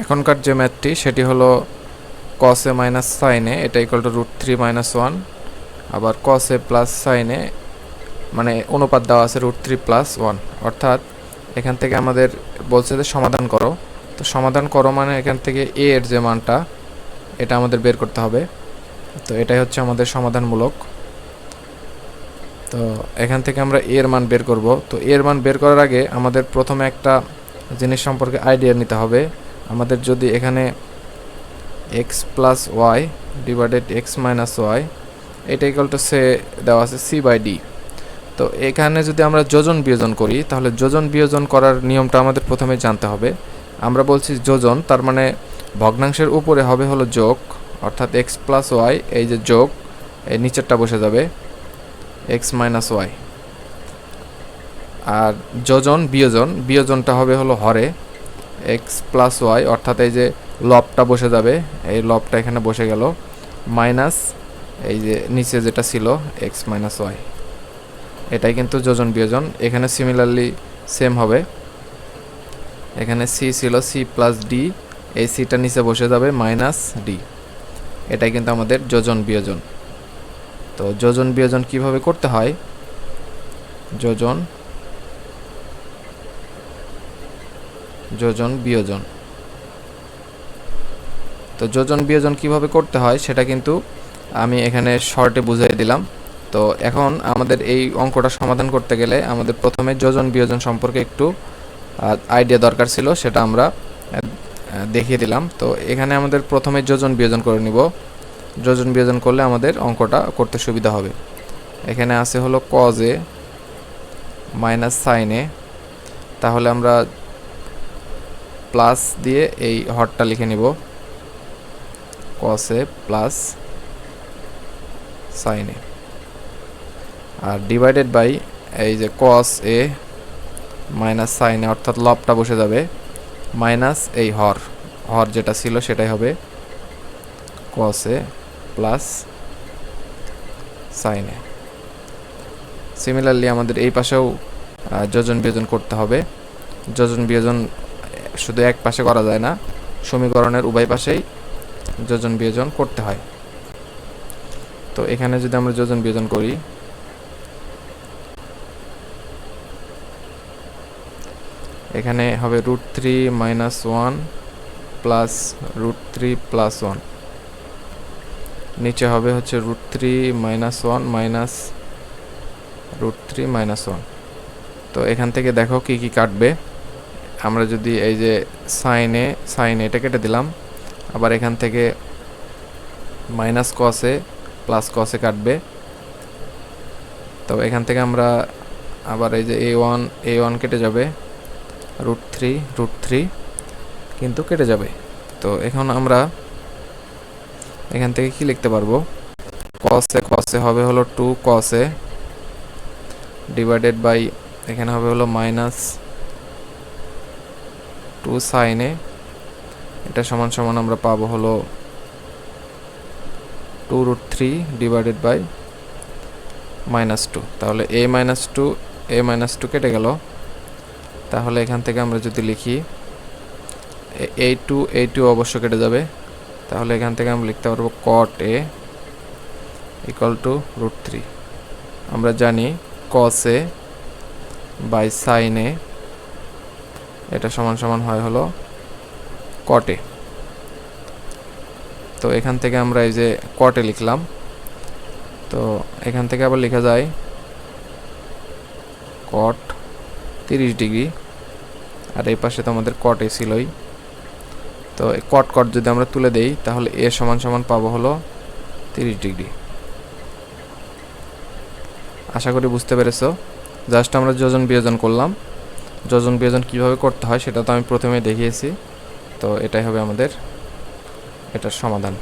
এখনকার যে ম্যাথটি সেটি হলো cos a minus sin a, এটা ইকুয়াল টু √3 - 1। আবার cos a plus sin a, মানে অনুপাত দেওয়া আছে √3 + 1। অর্থাৎ এখান থেকে আমাদের বলছে যে সমাধান করো। তো সমাধান করো মানে এখান থেকে a এর যে মানটা এটা আমাদের বের করতে হবে। তো এটাই হচ্ছে আমাদের সমাধানমূলক। তো এখান থেকে আমরা a এর মান বের করব। তো a এর মান বের করার আগে আমাদের প্রথমে একটা জিনিস সম্পর্কে আইডিয়া নিতে হবে। আমাদের যদি এখানে x + y divided x - y এটা ইকুয়াল টু সে দেওয়া আছে c/d। তো এখানে যদি আমরা যোজন বিয়োজন করি তাহলে যোজন বিয়োজন করার নিয়মটা আমাদের প্রথমে জানতে হবে। আমরা বলছি যোজন, তার মানে ভগ্নাংশের উপরে হবে হলো যোগ, অর্থাৎ x + y, এই যে যোগ, এই নিচেরটা বসে যাবে x - y। আর যোজন বিয়োজন, বিয়োজনটা হবে হলো হরে x + y, অর্থাৎ এই যে লবটা বসে যাবে, এই লবটা এখানে বসে গেল, মাইনাস এই যে নিচে যেটা ছিল x - y। এটাই কিন্তু যোজন বিয়োজন। এখানে সিমিলারলি সেম হবে, এখানে c ছিল c + d, এই সিটা নিচে বসে যাবে -d। এটাই কিন্তু আমাদের যোজন বিয়োজন। তো যোজন বিয়োজন কিভাবে করতে হয়, যোজন বিয়োজন, তো যোজন বিয়োজন কিভাবে করতে হয় সেটা কিন্তু আমি এখানে শর্টে বুঝিয়ে দিলাম। তো এখন আমাদের এই অঙ্কটা সমাধান করতে গেলে আমাদের প্রথমে যোজন বিয়োজন সম্পর্কে একটু আইডিয়া দরকার ছিল, সেটা আমরা দেখিয়ে দিলাম। তো এখানে আমাদের প্রথমে যোজন বিয়োজন করে নিব। যোজন বিয়োজন করলে আমাদের অঙ্কটা করতে সুবিধা হবে। এখানে আছে হলো cos a minus sin a, তাহলে আমরা প্লাস দিয়ে এই হরটা লিখে নিব, cos a plus sin a, আর ডিভাইডেড বাই এই যে cos a minus sin a, অর্থাৎ লবটা বসে যাবে, মাইনাস এই হর যেটা ছিল সেটাই হবে cos a plus sin a। Similarly আমাদের এই পাশেও যোজন বিয়োজন করতে হবে। যোজন বিয়োজন শুধু এক পাশে করা যায় না, সমীকরণের উভয় পাশেই যোজন বিয়োজন করতে হয়। তো এখানে যদি আমরা যোজন বিয়োজন করি, এখানে হবে √3 - 1 প্লাস √3 + 1, নিচে হবে হচ্ছে √3 - 1 মাইনাস √3 - 1। তো এখান থেকে দেখো কি কি কাটবে। আমরা যদি এই যে sin a এটা কেটে দিলাম, আবার এখান থেকে minus cos a plus cos a কাটবে। তো এখান থেকে আমরা আবার এই যে a1 কেটে যাবে, √3 কিন্তু কেটে যাবে। তো এখন আমরা এখান থেকে কি লিখতে পারবো, cos a হবে হলো 2 cos a ডিভাইডেড বাই এখানে হবে হলো -2 sin a, এটা সমান সমান আমরা পাবো হলো 2√3 ডিভাইডেড বাই -2। তাহলে a - 2 কেটে গেল। তাহলে এখান থেকে আমরা যদি লিখি a2 অবশ্য কেটে যাবে। তাহলে এখান থেকে আমরা লিখতে পারবো cot a ইকুয়াল টু √3। আমরা জানি cos a by sin a এটা সমান সমান হয় হলো cot a। তো এখান থেকে আমরা এই যে cot a লিখলাম। তো এখান থেকে আবার লেখা যায় cot 30 ডিগ্রি, আর এই পাশে তো আমাদের cot a ছিলই। তো cot যদি আমরা তুলে দেই তাহলে a সমান সমান পাবো হলো 30 ডিগ্রি। আশা করি বুঝতে পেরেছো। জাস্ট আমরা যোজন বিয়োজন করলাম। যোজন বিয়োজন কিভাবে করতে হয় সেটা তো আমি প্রথমে দেখিয়েছি। তো এটাই হবে আমাদের এটার সমাধান।